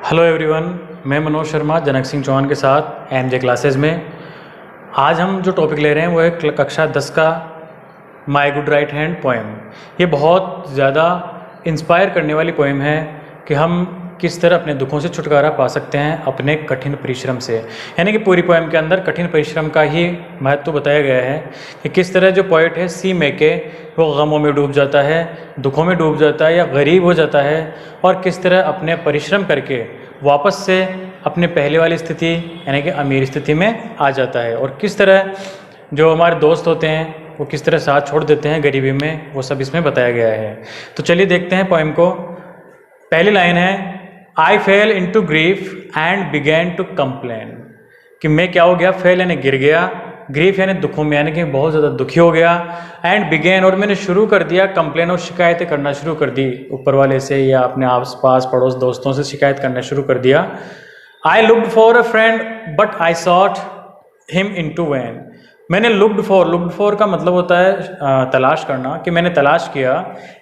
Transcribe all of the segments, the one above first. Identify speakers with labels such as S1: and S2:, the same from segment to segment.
S1: Hello everyone, मैं मनोज शर्मा जनक सिंह चौहान के साथ एमजे क्लासेस में। आज हम जो टॉपिक ले रहे हैं वो है कक्षा 10 का माई गुड राइट हैंड पोएम। ये बहुत ज़्यादा इंस्पायर करने वाली पोएम है कि हम किस तरह अपने दुखों से छुटकारा पा सकते हैं अपने कठिन परिश्रम से। यानी कि पूरी पोएम के अंदर कठिन परिश्रम का ही महत्व बताया गया है कि किस तरह जो पोइट है सी मैके वो गमों में डूब जाता है, दुखों में डूब जाता है या गरीब हो जाता है, और किस तरह अपने परिश्रम करके वापस से अपने पहले वाली स्थिति यानी कि अमीर स्थिति में आ जाता है, और किस तरह जो हमारे दोस्त होते हैं वो किस तरह साथ छोड़ देते हैं गरीबी में, वो सब इसमें बताया गया है। तो चलिए देखते हैं पोएम को। पहली लाइन है, I fell into grief and began to complain. कि मैं क्या हो गया, फेल यानी गिर गया, ग्रीफ यानी दुखों में यानी कि बहुत ज़्यादा दुखी हो गया, एंड बिगेन और मैंने शुरू कर दिया कंप्लेन और शिकायतें करना शुरू कर दी ऊपर वाले से या अपने आस पास पड़ोस दोस्तों से शिकायत करना शुरू कर दिया। I looked for a friend but I sought him in to vain. मैंने लुक्ड फॉर का मतलब होता है तलाश करना, कि मैंने तलाश किया।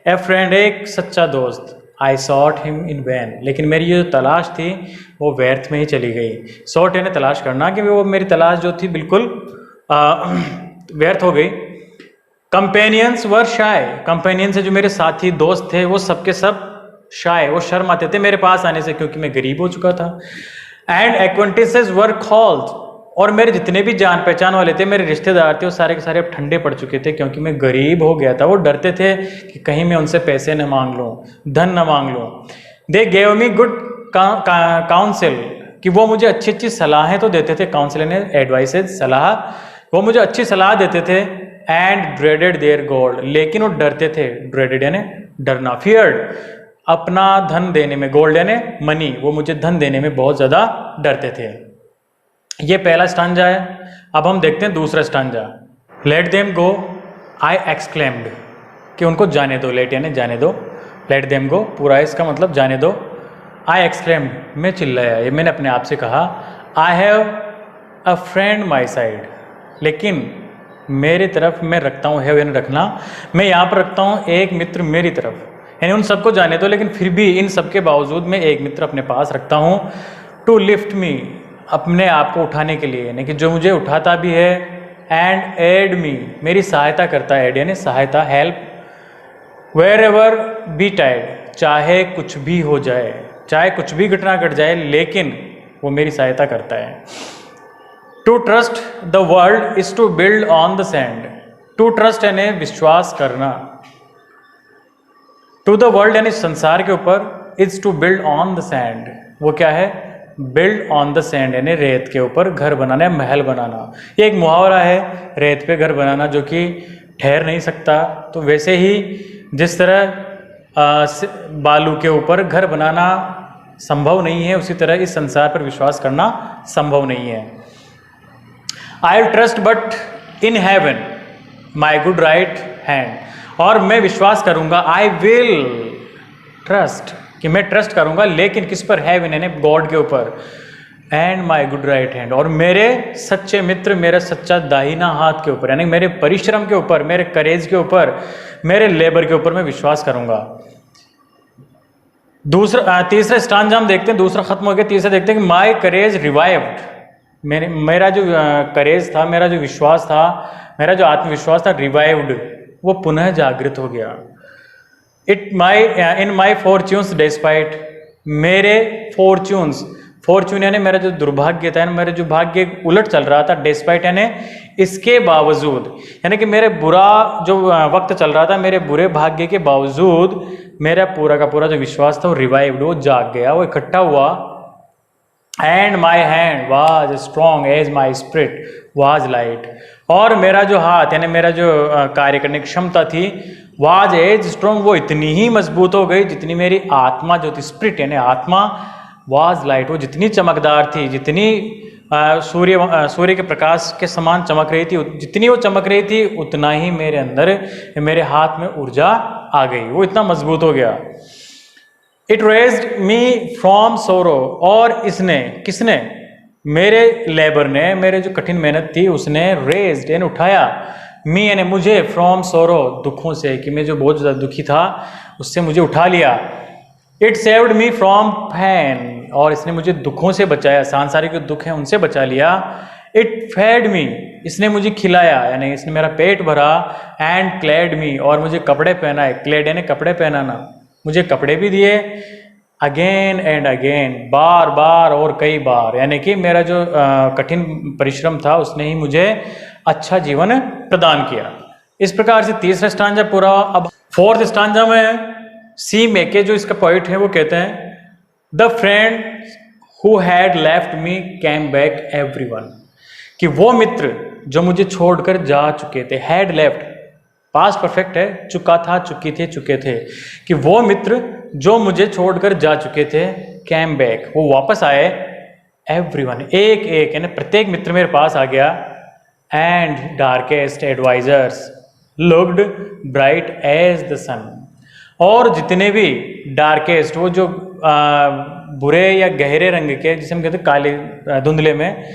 S1: ए फ्रेंड एक सच्चा दोस्त, आई सॉट हिम इन वैन, लेकिन मेरी ये जो तलाश थी वो व्यर्थ में ही चली गई। सॉट यानी तलाश करना, कि वो मेरी तलाश जो थी बिल्कुल व्यर्थ हो गई। कंपेनियंस वर शाय, कंपेनियन से जो मेरे साथी दोस्त थे वो सबके सब शाय, वो शर्म आते थे मेरे पास आने से क्योंकि मैं गरीब हो चुका था। एंड एक्वेंटेंसेस वर कॉल्ड, और मेरे जितने भी जान पहचान वाले थे, मेरे रिश्तेदार थे, वो सारे के सारे अब ठंडे पड़ चुके थे क्योंकि मैं गरीब हो गया था। वो डरते थे कि कहीं मैं उनसे पैसे न मांग लूँ, धन न मांग लूँ। दे गेव मी गुड काउंसिल, कि वो मुझे अच्छी अच्छी सलाहें तो देते थे, काउंसिल ने एडवाइसेज सलाह, वो मुझे अच्छी सलाह देते थे। एंड ड्रेडेड देयर गोल्ड, लेकिन वो डरते थे, ड्रेडेड यानी डरना, फियर्ड अपना धन देने में, गोल्ड यानी मनी, वो मुझे धन देने में बहुत ज़्यादा डरते थे। ये पहला स्टांजा है। अब हम देखते हैं दूसरा स्टांजा। लेट देम गो आई एक्सक्लेम्ड, कि उनको जाने दो, लेट यानी जाने दो, लेट देम गो पूरा इसका मतलब जाने दो। आई एक्सक्लेम्ड, मैं चिल्लाया, ये मैंने अपने आप से कहा। आई have a friend my side, लेकिन मेरी तरफ मैं रखता हूँ, हैव यानी रखना, मैं यहाँ पर रखता हूँ एक मित्र मेरी तरफ, यानी उन सबको जाने दो लेकिन फिर भी इन सब के बावजूद मैं एक मित्र अपने पास रखता हूँ। टू लिफ्ट मी, अपने आप को उठाने के लिए, यानी कि जो मुझे उठाता भी है। एंड एड मी, मेरी सहायता करता है, एड यानी सहायता, help. Where ever be tide, चाहे कुछ भी हो जाए, चाहे कुछ भी घटना घट जाए, लेकिन वो मेरी सहायता करता है। To trust the world is to build on the sand, to trust यानी विश्वास करना, टू द वर्ल्ड यानी संसार के ऊपर, is to build on the sand, वो क्या है, बिल्ड ऑन द सैंड यानी रेत के ऊपर घर बनाना, महल बनाना। ये एक मुहावरा है, रेत पे घर बनाना, जो कि ठहर नहीं सकता। तो वैसे ही जिस तरह बालू के ऊपर घर बनाना संभव नहीं है, उसी तरह इस संसार पर विश्वास करना संभव नहीं है। I will trust but in heaven my good right hand, और मैं विश्वास करूंगा, आई विल ट्रस्ट, कि मैं ट्रस्ट करूंगा, लेकिन किस पर, हेवन यानी गॉड के ऊपर। And my good right hand, और मेरे सच्चे मित्र, मेरा सच्चा दाहिना हाथ के ऊपर, यानी मेरे परिश्रम के ऊपर, मेरे करेज के ऊपर, मेरे लेबर के ऊपर मैं विश्वास करूंगा। तीसरा स्टांजा हम देखते हैं, दूसरा खत्म हो गया, तीसरा देखते हैं कि माई करेज रिवाइव्ड, मेरा जो करेज था, मेरा जो विश्वास था, मेरा जो आत्मविश्वास था, रिवाइव्ड, वो पुनः जागृत हो गया। इन माई फॉर्च्यून्स डिस्पाइट, मेरे फॉर्च्यून्स, फॉर्च्यून यानी मेरा जो दुर्भाग्य था, मेरा जो भाग्य उलट चल रहा था, डिस्पाइट यानी इसके बावजूद, यानी कि मेरे बुरा जो वक्त चल रहा था, मेरे बुरे भाग्य के बावजूद मेरा पूरा का पूरा जो विश्वास था वो रिवाइव्ड, वो जाग गया, वो इकट्ठा हुआ। And my hand was strong as my spirit was light, और मेरा जो हाथ यानी मेरा जो कार्य करने की क्षमता थी, वाज एज स्ट्रॉन्ग, वो इतनी ही मजबूत हो गई जितनी मेरी आत्मा जो थी, स्पिरिट यानी आत्मा, वाज लाइट, वो जितनी चमकदार थी, जितनी सूर्य के प्रकाश के समान चमक रही थी, जितनी वो चमक रही थी, उतना ही मेरे अंदर, मेरे हाथ में ऊर्जा आ गई, वो इतना मजबूत हो गया। It raised me from sorrow, और इसने, किसने, मेरे लेबर ने, मेरे जो कठिन मेहनत थी उसने, रेज्ड यानी उठाया, मी यानी मुझे, फ्रॉम सोरो दुखों से, कि मैं जो बहुत ज़्यादा दुखी था उससे मुझे उठा लिया। It saved me from pan, और इसने मुझे दुखों से बचाया, सांसारिक जो दुख हैं उनसे बचा लिया। इट फेड मी, इसने मुझे खिलाया, यानी इसने मेरा पेट भरा। एंड क्लेड मी, और मुझे कपड़े पहनाए। क्लेड यानी कपड़े पहनाना, मुझे कपड़े भी दिए। अगेन एंड अगेन, बार बार और कई बार, यानी कि मेरा जो कठिन परिश्रम था उसने ही मुझे अच्छा जीवन प्रदान किया। इस प्रकार से तीसरा स्टांजा पूरा। अब फोर्थ स्टांजा में सी मेके जो इसका पोइट है वो कहते हैं, the friend who had left me came back everyone, कि वो मित्र जो मुझे छोड़कर जा चुके थे। हैड लेफ्ट पास्ट परफेक्ट है, चुका था, चुकी थे, चुके थे, कि वो मित्र जो मुझे छोड़कर जा चुके थे, कैम बैक, वो वापस आए। एवरीवन, एक एक, यानी प्रत्येक मित्र मेरे पास आ गया। And darkest advisers looked bright as the sun, और जितने भी डार्केस्ट, वो जो बुरे या गहरे रंग के, जिसे हम कहते हैं काले धुंधले में,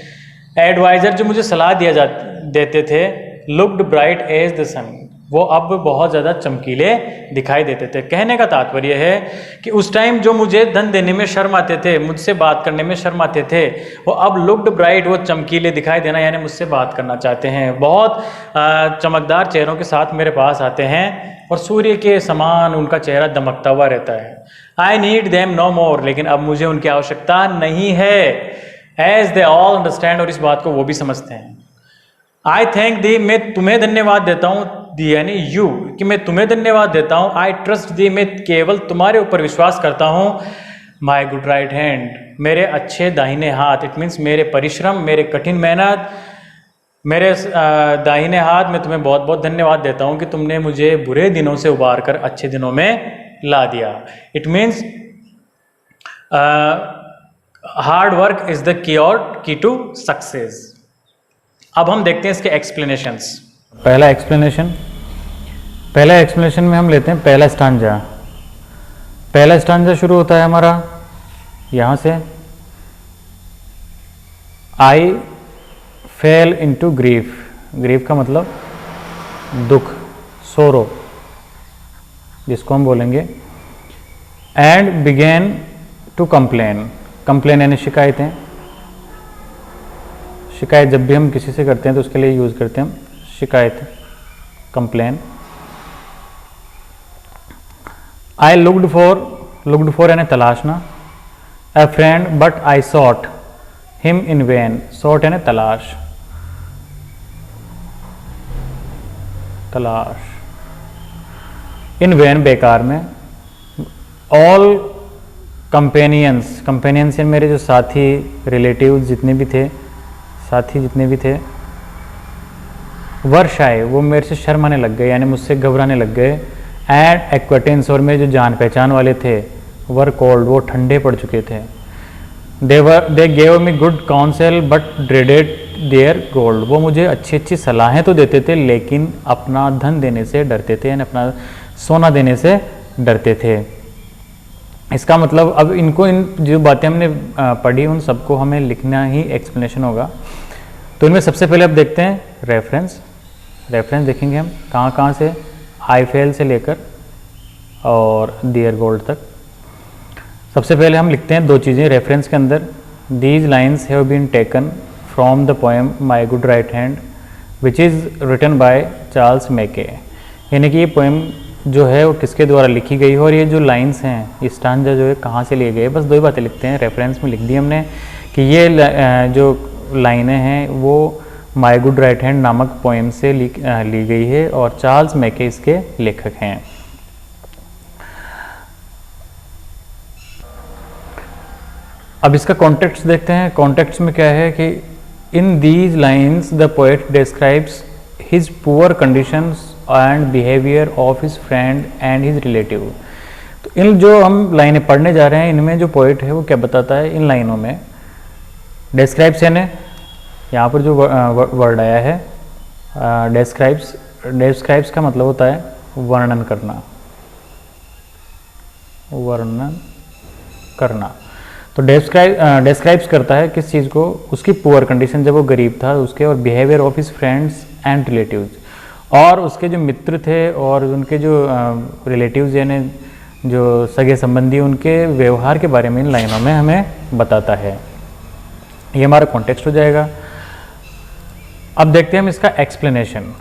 S1: एडवाइजर जो मुझे सलाह देते थे, लुक्ड ब्राइट एज द सन, वो अब बहुत ज़्यादा चमकीले दिखाई देते थे। कहने का तात्पर्य है कि उस टाइम जो मुझे धन देने में शर्म आते थे, मुझसे बात करने में शर्म आते थे, वो अब लुक्ड ब्राइट, वो चमकीले दिखाई देना, यानी मुझसे बात करना चाहते हैं। बहुत चमकदार चेहरों के साथ मेरे पास आते हैं और सूर्य के समान उनका चेहरा दमकता हुआ रहता है। आई नीड देम नो मोर, लेकिन अब मुझे उनकी आवश्यकता नहीं है। एज दे ऑल अंडरस्टैंड, और इस बात को वो भी समझते हैं। आई थैंक दी, मैं तुम्हें धन्यवाद देता हूँ, दी यानी यू, कि मैं तुम्हें धन्यवाद देता हूँ। आई ट्रस्ट दी, मैं केवल तुम्हारे ऊपर विश्वास करता हूँ। माई गुड राइट हैंड, मेरे अच्छे दाहिने हाथ, इट मीन्स मेरे परिश्रम, मेरे कठिन मेहनत, मेरे दाहिने हाथ, मैं तुम्हें बहुत बहुत धन्यवाद देता हूँ कि तुमने मुझे बुरे दिनों से उबार कर अच्छे दिनों में ला दिया। It means hard work is the key to success. अब हम देखते हैं इसके एक्सप्लेनेशंस। पहला एक्सप्लेनेशन में हम लेते हैं पहला स्टांजा। पहला स्टांजा शुरू होता है हमारा यहाँ से, I fell into grief. Grief का मतलब दुख, सोरो, जिसको हम बोलेंगे। And began to complain. Complain यानी शिकायतें। शिकायत जब भी हम किसी से करते हैं तो उसके लिए यूज़ करते हैं हम शिकायत, कंप्लेन। आई लुक्ड फॉर यानी तलाशना। A friend but I sought him in vain. Sought यानी तलाश, इन वेन बेकार में। ऑल कंपेनियंस यानी मेरे जो साथी, रिलेटिव जितने भी थे, साथी जितने भी थे, वर्ष आए, वो मेरे से शर्माने लग गए, यानी मुझसे घबराने लग गए। एंड एक्वेटेंस, और मेरे जो जान पहचान वाले थे, वर कोल्ड, वो ठंडे पड़ चुके थे। They gave me good counsel but dreaded their gold. वो मुझे अच्छी अच्छी सलाहें तो देते थे, लेकिन अपना धन देने से डरते थे, यानी अपना सोना देने से डरते थे। इसका मतलब अब इनको, इन जो बातें हमने पढ़ी उन सबको हमें लिखना ही एक्सप्लेनेशन होगा। तो इनमें सबसे पहले अब देखते हैं रेफरेंस देखेंगे हम कहाँ से, आई फेल से लेकर और डियर गोल्ड तक। सबसे पहले हम लिखते हैं दो चीज़ें रेफरेंस के अंदर। These lines have been taken from the poem my good right hand which is written by Charles Mackay. यानी कि ये पोएम जो है वो किसके द्वारा लिखी गई है, और ये जो लाइन्स हैं, ये स्टांजा जो है कहाँ से लिए गए। बस दो ही बातें लिखते हैं, रेफरेंस में लिख दी हमने कि ये जो लाइनें हैं वो माई गुड राइट हैंड नामक पोएम से ली गई है और चार्ल्स मैके इसके लेखक हैं। अब इसका कॉन्टेक्स्ट देखते हैं। कॉन्टेक्स्ट में क्या है कि इन these lines the poet describes his poor conditions and behaviour of his friend and his relative. तो इन जो हम लाइनें पढ़ने जा रहे हैं, इनमें जो पोएट है वो क्या बताता है इन लाइनों में। डिस्क्राइब्स यानी यहाँ पर जो वर्ड आया है डिस्क्राइब्स का मतलब होता है वर्णन करना। तो डिस्क्राइब्स करता है किस चीज़ को, उसकी पुअर कंडीशन, जब वो गरीब था उसके, और behaviour of his friends and relatives, और उसके जो मित्र थे और उनके जो रिलेटिव्स यानी जो सगे संबंधी उनके व्यवहार के बारे में इन लाइनों में हमें बताता है। ये हमारा कॉन्टेक्स्ट हो जाएगा। अब देखते हैं हम इसका एक्सप्लेनेशन।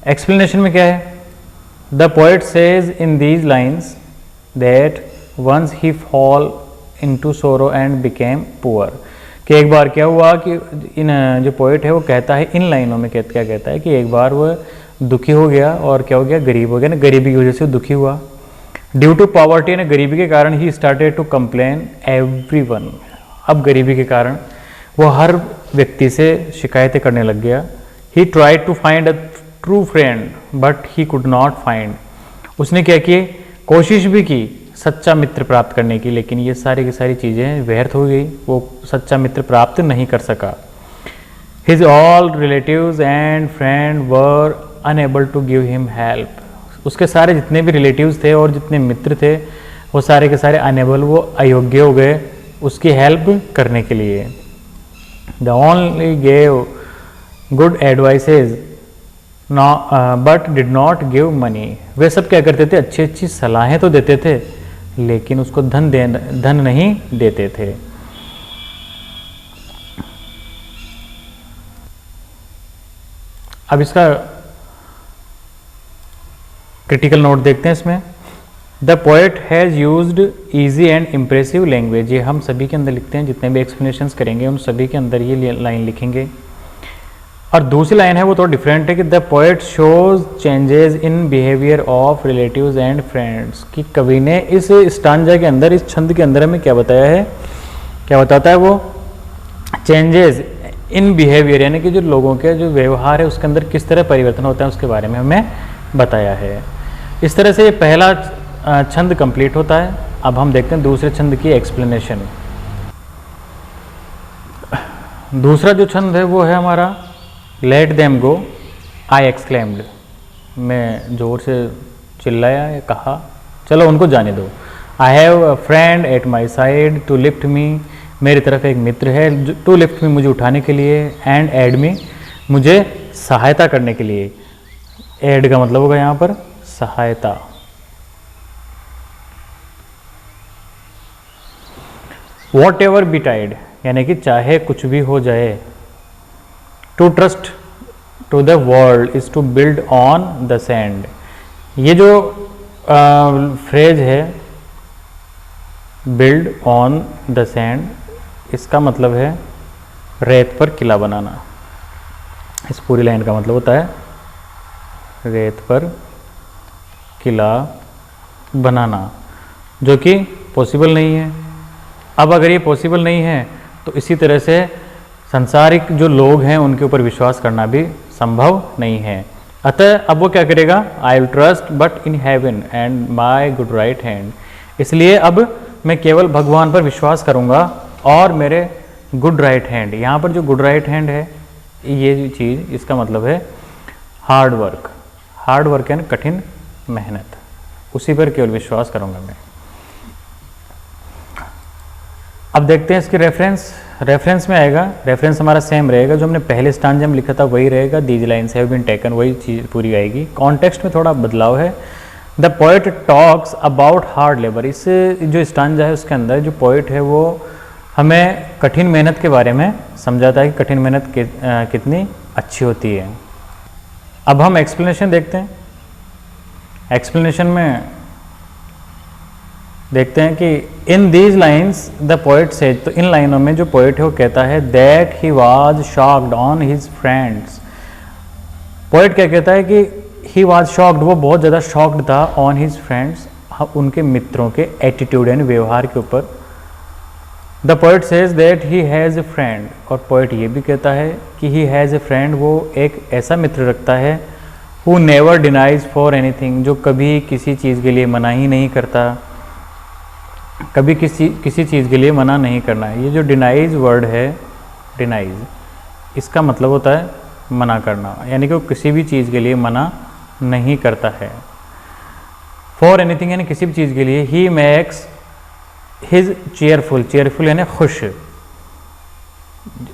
S1: एक्सप्लेनेशन में क्या है? The poet says in these lines that once he fall into sorrow and became poor, कि एक बार क्या हुआ कि इन जो पोएट है वो कहता है इन लाइनों में क्या कहता है कि एक बार वह दुखी हो गया और क्या हो गया, गरीब हो गया ना, गरीबी की वजह से दुखी हुआ। ड्यू टू पॉवर्टी, ने गरीबी के कारण ही स्टार्टेड टू कंप्लेन एवरीवन, अब गरीबी के कारण वो हर व्यक्ति से शिकायतें करने लग गया। He tried to find a true friend but he could not find, उसने क्या किए, कोशिश भी की सच्चा मित्र प्राप्त करने की, लेकिन ये सारी की सारी चीज़ें व्यर्थ हो गई, वो सच्चा मित्र प्राप्त नहीं कर सका। His all relatives and friend were unable to give him help, उसके सारे जितने भी रिलेटिव्स थे और जितने मित्र थे वो सारे के सारे अनएबल, वो अयोग्य हो गए उसकी हेल्प करने के लिए। They only gave good advices but did not give money, वे सब क्या करते थे, अच्छी अच्छी सलाहें तो देते थे लेकिन उसको धन नहीं देते थे। अब इसका क्रिटिकल नोट देखते हैं इसमें। The poet has used easy and impressive language, ये हम सभी के अंदर लिखते हैं, जितने भी एक्सप्लेनेशंस करेंगे उन सभी के अंदर ये लाइन लिखेंगे। और दूसरी लाइन है वो थोड़ा डिफरेंट है कि the poet shows changes in behaviour of relatives and friends, कि कवि ने इस स्टांजा के अंदर, इस छंद के अंदर हमें क्या बताया है, क्या बताता है वो, चेंजेस इन बिहेवियर, यानी कि जो लोगों के जो व्यवहार है उसके अंदर किस तरह परिवर्तन होता है उसके बारे में हमें बताया है। इस तरह से ये पहला छंद कंप्लीट होता है। अब हम देखते हैं दूसरे छंद की एक्सप्लेनेशन। दूसरा जो छंद है वो है हमारा लेट देम गो, आई एक्सक्लेम्ड, मैं जोर से चिल्लाया या कहा चलो उनको जाने दो। I have a friend at my side to lift me, मेरी तरफ एक मित्र है टू लिफ्ट मी, मुझे उठाने के लिए, एंड एड मी, मुझे सहायता करने के लिए। एड का मतलब होगा यहाँ पर सहायता। वॉट एवर बिटाइड, यानी कि चाहे कुछ भी हो जाए। To trust to the world is to build on the sand, ये जो फ्रेज है बिल्ड ऑन द सैंड, इसका मतलब है रेत पर किला बनाना। इस पूरी लाइन का मतलब होता है रेत पर किला बनाना, जो कि पॉसिबल नहीं है। अब अगर ये पॉसिबल नहीं है तो इसी तरह से संसारिक जो लोग हैं उनके ऊपर विश्वास करना भी संभव नहीं है। अतः अब वो क्या करेगा, I will trust but in heaven and my good right hand, इसलिए अब मैं केवल भगवान पर विश्वास करूंगा और मेरे गुड राइट हैंड, यहाँ पर जो गुड राइट हैंड है ये चीज़, इसका मतलब है हार्ड वर्क। हार्ड वर्क यानी कठिन मेहनत, उसी पर केवल विश्वास करूंगा मैं। अब देखते हैं इसके रेफरेंस में आएगा, रेफरेंस हमारा सेम रहेगा, जो हमने पहले स्टांजा में लिखा था वही रहेगा, these lines have been taken, वही चीज़ पूरी आएगी। कॉन्टेक्स्ट में थोड़ा बदलाव है। The poet talks about hard labour, इस जो स्टांजा है उसके अंदर जो पोएट है वो हमें कठिन मेहनत के बारे में समझाता है कि कठिन मेहनत कितनी अच्छी होती है। अब हम एक्सप्लेनेशन देखते हैं। एक्सप्लेनेशन में देखते हैं कि इन these lines the poet says, तो इन लाइनों में जो पोएट है वो कहता है that he was shocked on his friends. Poet क्या कहता है कि ही वाज शॉक्ड, वो बहुत ज़्यादा शॉक्ड था, ऑन हिज फ्रेंड्स, उनके मित्रों के एटीट्यूड यानी व्यवहार के ऊपर। The poet says that he has a friend, और पोएट ये भी कहता है कि ही हैज़ ए फ्रेंड, वो एक ऐसा मित्र रखता है who never denies for anything, जो कभी किसी चीज़ के लिए मना ही नहीं करता, कभी किसी चीज़ के लिए मना नहीं करना है। ये जो डिनाइज वर्ड है, डिनाइज, इसका मतलब होता है मना करना, यानी कि वो किसी भी चीज़ के लिए मना नहीं करता है। फॉर एनीथिंग यानी किसी भी चीज़ के लिए। He makes his cheerful, cheerful यानी खुश,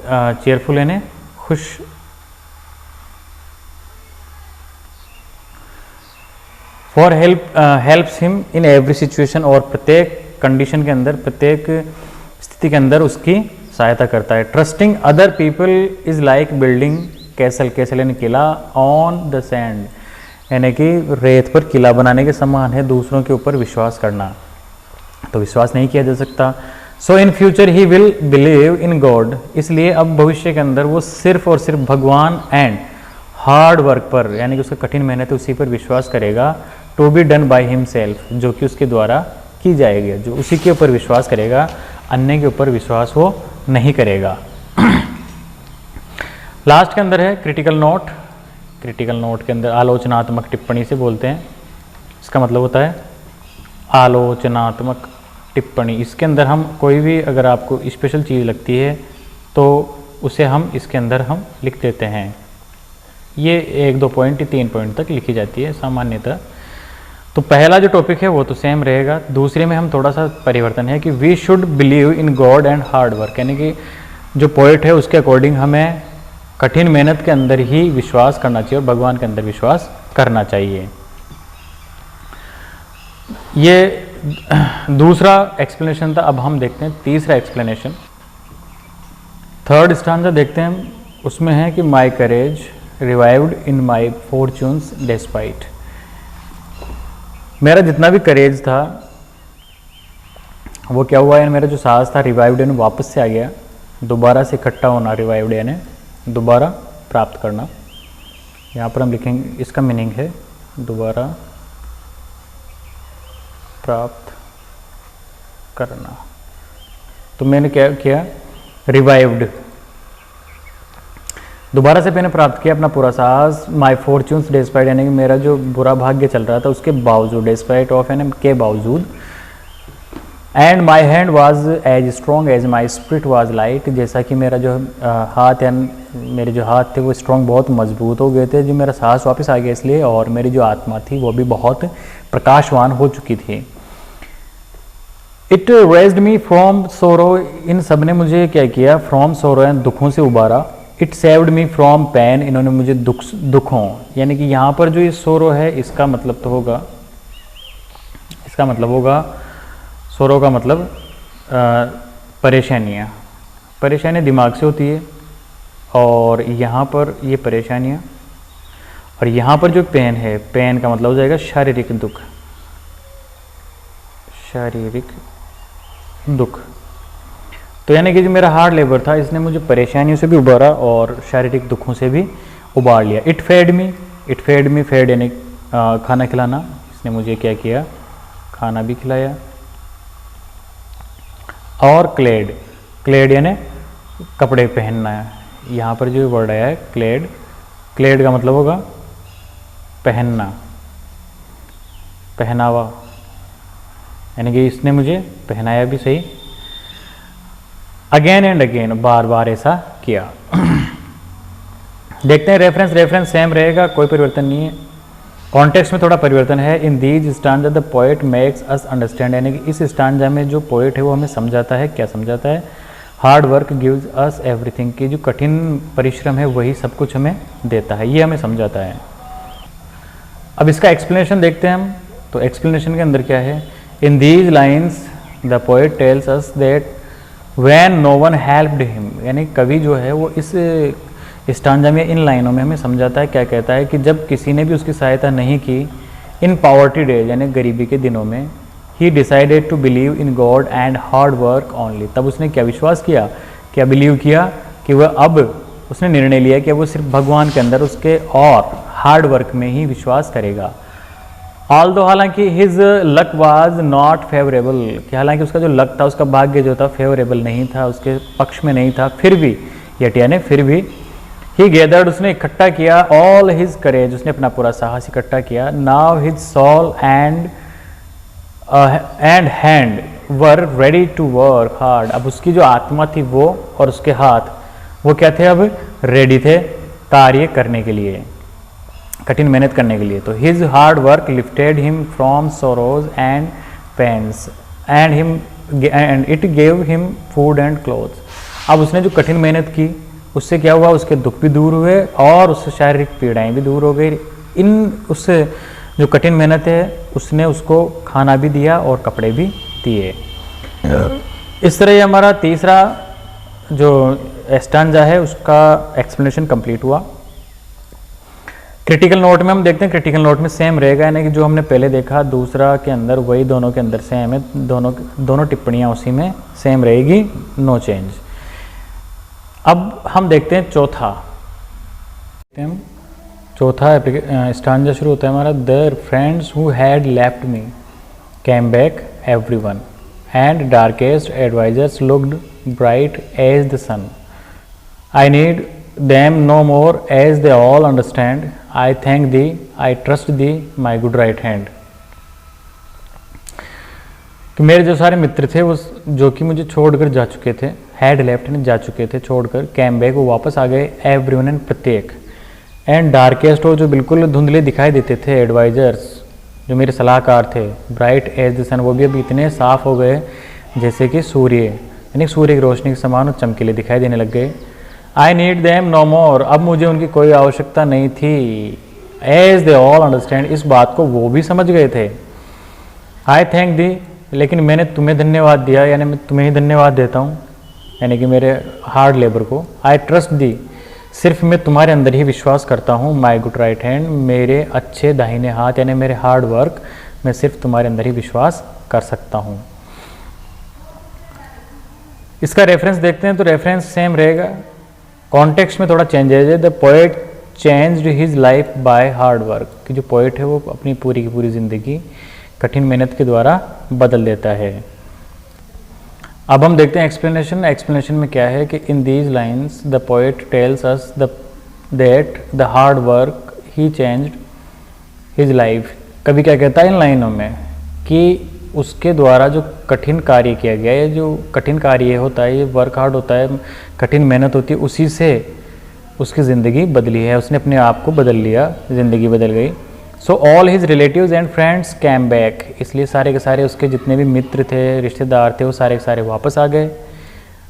S1: चेयरफुल यानी खुश, for helps him in every situation, और प्रत्येक कंडीशन के अंदर, प्रत्येक स्थिति के अंदर उसकी सहायता करता है। Trusting other people is like building castle, castle यानी किला, ऑन द सैंड यानी कि रेत पर किला बनाने के समान है दूसरों के ऊपर विश्वास करना, तो विश्वास नहीं किया जा सकता। So in future he will believe in God, इसलिए अब भविष्य के अंदर वो सिर्फ और सिर्फ भगवान एंड हार्ड वर्क पर यानी कि उसका कठिन मेहनत है उसी पर विश्वास करेगा। To be done by himself, जो कि उसके द्वारा की जाएगी, जो उसी के ऊपर विश्वास करेगा, अन्य के ऊपर विश्वास वो नहीं करेगा। लास्ट के अंदर है क्रिटिकल नोट। क्रिटिकल नोट के अंदर आलोचनात्मक टिप्पणी से बोलते हैं, इसका मतलब होता है आलोचनात्मक टिप्पणी। इसके अंदर हम कोई भी अगर आपको स्पेशल चीज़ लगती है तो उसे हम इसके अंदर हम लिख देते हैं। ये 1-2 पॉइंट 3 पॉइंट तक लिखी जाती है सामान्यतः। तो पहला जो टॉपिक है वो तो सेम रहेगा, दूसरे में हम थोड़ा सा परिवर्तन है कि we should believe in God and hard work, यानी कि जो पोइट है उसके अकॉर्डिंग हमें कठिन मेहनत के अंदर ही विश्वास करना चाहिए और भगवान के अंदर विश्वास करना चाहिए। ये दूसरा एक्सप्लेनेशन था। अब हम देखते हैं तीसरा एक्सप्लेनेशन। थर्ड स्टांजा देखते हैं हम, उसमें है कि माई करेज रिवाइव्ड इन माई फॉर्चून्स डिस्पाइट, मेरा जितना भी करेज था वो क्या हुआ, यानी मेरा जो साहस था रिवाइव्ड यानी वापस से आ गया, दोबारा से इकट्ठा होना, रिवाइव्ड यानी दोबारा प्राप्त करना। यहाँ पर हम लिखेंगे, इसका मीनिंग है दोबारा प्राप्त करना। तो मैंने क्या किया, रिवाइव्ड, दोबारा से मैंने प्राप्त किया अपना पूरा साहस। माई फॉर्चून्स डिस्पाइट यानी कि मेरा जो बुरा भाग्य चल रहा था उसके बावजूद, डिस्पाइट ऑफ यानी के बावजूद। And my hand was as strong as my spirit was light, जैसा कि मेरा जो हाथ या मेरे जो हाथ थे वो स्ट्रॉन्ग बहुत मजबूत हो गए थे, जो मेरा साहस वापस आ गया इसलिए, और मेरी जो आत्मा थी वो भी बहुत प्रकाशवान हो चुकी थी। It raised me from sorrow, इन सब ने मुझे क्या किया, फ्रॉम सोरो यानी दुखों से उबारा। It saved me from pain, इन्होंने मुझे दुखों यानी कि यहाँ पर जो ये सोरो है इसका मतलब तो होगा, इसका मतलब होगा, सोरो का मतलब परेशानियाँ, परेशानियाँ दिमाग से होती है, और यहाँ पर ये परेशानियाँ, और यहाँ पर जो पेन है, पेन का मतलब हो जाएगा शारीरिक दुख, शारीरिक दुख। तो यानी कि जो मेरा हार्ड लेबर था इसने मुझे परेशानियों से भी उबारा और शारीरिक दुखों से भी उबार लिया। इट फेड मी, फेड यानी खाना खिलाना, इसने मुझे क्या किया, खाना भी खिलाया। और क्लेड, क्लेड यानी कपड़े पहनना है, यहाँ पर जो वर्ड आया है क्लेड, क्लेड का मतलब होगा पहनना, पहनावा, यानी कि इसने मुझे पहनाया भी सही। अगेन एंड अगेन, बार बार ऐसा किया। देखते हैं रेफरेंस सेम रहेगा, कोई परिवर्तन नहीं है। कॉन्टेक्स्ट में थोड़ा परिवर्तन है। In these stanza the poet makes us understand, यानी कि इस स्टांजा में जो पोएट है वो हमें समझाता है, क्या समझाता है, hard work gives us everything, की जो कठिन परिश्रम है वही सब कुछ हमें देता है, ये हमें समझाता है। अब इसका एक्सप्लेनेशन देखते हैं हम। तो एक्सप्लेनेशन के अंदर क्या है, in these lines the poet tells us that when no one helped him, यानी कवि जो है वो इस स्टांजा में, इन लाइनों में हमें समझाता है, क्या कहता है कि जब किसी ने भी उसकी सहायता नहीं की, इन पॉवर्टी डेज यानी गरीबी के दिनों में, he decided to believe in God and hard work only, तब उसने क्या विश्वास किया, क्या बिलीव किया कि वह, अब उसने निर्णय लिया कि वो सिर्फ भगवान के अंदर उसके और हार्ड वर्क में ही विश्वास करेगा। ऑल्दो, हालांकि his luck was not favourable, कि हालांकि उसका जो लक था, उसका भाग्य जो था फेवरेबल नहीं था, उसके पक्ष में नहीं था, फिर भी, यट यानी फिर भी, ही गैदर्ड, उसने इकट्ठा किया, ऑल हिज करेज, उसने अपना पूरा साहस इकट्ठा किया। Now his soul and hand were ready to work hard, अब उसकी जो आत्मा थी वो और उसके हाथ वो क्या थे, अब रेडी थे कार्य करने के लिए, कठिन मेहनत करने के लिए। तो his hard work lifted him from sorrows and pains and it gave him food and clothes, अब उसने जो कठिन मेहनत की उससे क्या हुआ, उसके दुख भी दूर हुए और उससे शारीरिक पीड़ाएं भी दूर हो गई। इन उस जो कठिन मेहनत है उसने उसको खाना भी दिया और कपड़े भी दिए। इस तरह ये हमारा तीसरा जो स्टैंजा है उसका एक्सप्लेनेशन कंप्लीट हुआ। क्रिटिकल नोट में हम देखते हैं, क्रिटिकल नोट में सेम रहेगा, यानी कि जो हमने पहले देखा दूसरा के अंदर वही दोनों के अंदर सेम है, दोनों टिप्पणियाँ उसी में सेम रहेगी, नो चेंज। अब हम देखते हैं चौथा स्टैंजा शुरू होता है हमारा, their friends who had left me came back everyone and darkest advisers looked bright as the sun. I need them no more as they all understand. I thank thee, I trust thee, my good right hand. कि मेरे जो सारे मित्र थे वो जो कि मुझे छोड़कर जा चुके थे, हैड लेफ्ट ने जा चुके थे छोड़कर, कैम बैक वो वापस आ गए, एवरीवन एंड प्रत्येक, एंड डार्केस्ट और जो बिल्कुल धुंधले दिखाई देते थे, एडवाइजर्स जो मेरे सलाहकार थे, ब्राइट एज द सन वो भी अब इतने साफ हो गए जैसे कि सूर्य, यानी सूर्य की रोशनी के समान और चमकीले दिखाई देने लग गए। आई नीड देम नो मोर, अब मुझे उनकी कोई आवश्यकता नहीं थी, एज दे ऑल अंडरस्टैंड, इस बात को वो भी समझ गए थे। आई थैंक दी, लेकिन मैंने तुम्हें धन्यवाद दिया, यानी मैं तुम्हें ही धन्यवाद देता हूँ, यानी कि मेरे हार्ड लेबर को। आई ट्रस्ट दी, सिर्फ मैं तुम्हारे अंदर ही विश्वास करता हूँ, माई गुड राइट हैंड, मेरे अच्छे दाहिने हाथ, यानी मेरे हार्ड वर्क, मैं सिर्फ तुम्हारे अंदर ही विश्वास कर सकता हूँ। इसका रेफरेंस देखते हैं तो रेफरेंस सेम रहेगा, कॉन्टेक्स्ट में थोड़ा चेंजेज है। The poet changed his life by hard work, कि जो पोएट है वो अपनी पूरी की पूरी ज़िंदगी कठिन मेहनत के द्वारा बदल देता है। अब हम देखते हैं एक्सप्लेनेशन। एक्सप्लेनेशन में क्या है कि इन these lines the poet tells us that the hard work he changed his life. कभी क्या कहता है इन लाइनों में कि उसके द्वारा जो कठिन कार्य किया गया है, जो कठिन कार्य होता है, ये वर्क हार्ड होता है, कठिन मेहनत होती है, उसी से उसकी ज़िंदगी बदली है, उसने अपने आप को बदल लिया, ज़िंदगी बदल गई। So all his relatives and friends came back, इसलिए सारे के सारे उसके जितने भी मित्र थे, रिश्तेदार थे, वो सारे के सारे वापस आ गए।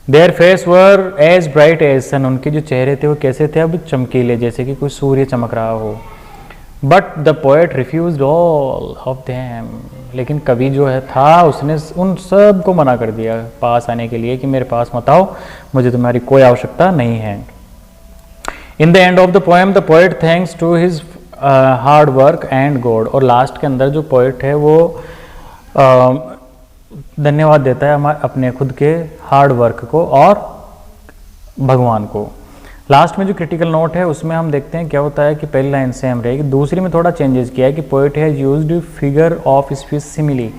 S1: Their face were as bright as sun, उनके जो चेहरे थे वो कैसे थे, अब चमकीले, जैसे कि कोई सूर्य चमक रहा हो। But the poet refuse all of them, लेकिन कवि जो है था उसने उन सब को मना कर दिया पास आने के लिए, कि मेरे पास मत आओ, मुझे तुम्हारी कोई आवश्यकता नहीं है। In the end of the poem the poet thanks to his hard work and God, और लास्ट के अंदर जो पोएट है वो धन्यवाद देता है हमारे अपने खुद के हार्ड वर्क को और भगवान को। लास्ट में जो क्रिटिकल नोट है उसमें हम देखते हैं क्या होता है कि पहली लाइन सेम रहेगी, दूसरी में थोड़ा चेंजेस किया है कि poet has used figure of speech simile,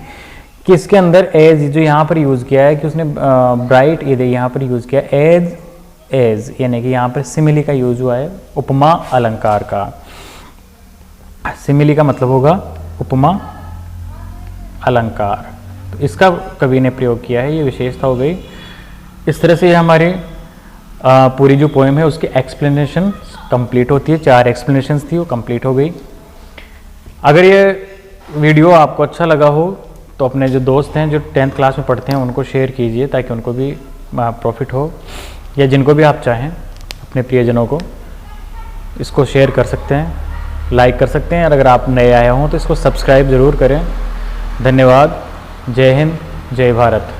S1: कि इसके अंदर एज जो यहाँ पर यूज़ किया है कि उसने ब्राइट यहाँ पर यूज़ किया एज, यानी कि यहाँ पर सिमिली का यूज हुआ है, उपमा अलंकार का। सिमिली का मतलब होगा उपमा अलंकार, तो इसका कवि ने प्रयोग किया है, ये विशेषता हो गई। इस तरह से हमारी पूरी जो पोएम है उसकी एक्सप्लेनेशन कंप्लीट होती है, 4 एक्सप्लेनेशंस थी वो कंप्लीट हो गई। अगर ये वीडियो आपको अच्छा लगा हो तो अपने जो दोस्त हैं जो 10th क्लास में पढ़ते हैं उनको शेयर कीजिए, ताकि उनको भी प्रॉफिट हो, या जिनको भी आप चाहें अपने प्रियजनों को इसको शेयर कर सकते हैं, लाइक कर सकते हैं, और अगर आप नए आए हों तो इसको सब्सक्राइब ज़रूर करें। धन्यवाद। जय हिंद, जय भारत।